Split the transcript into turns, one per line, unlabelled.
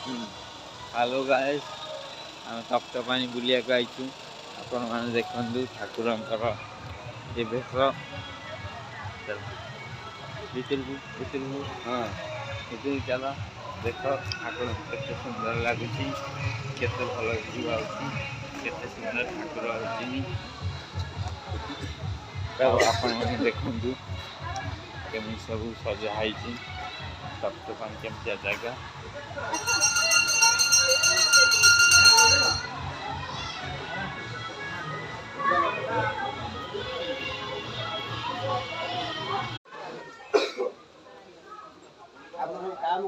Hello guys, आम तप्तपानी बुलिया आईचु। आपण मैंने देखु ठाकुर ये भेष हाँ ये चल देख ठाकुर के सुंदर लगुच के भल भ्यू आते सुंदर ठाकुर आपण मैंने देखु केमी सब सजाई तप्तपानी केमतिया जगह काम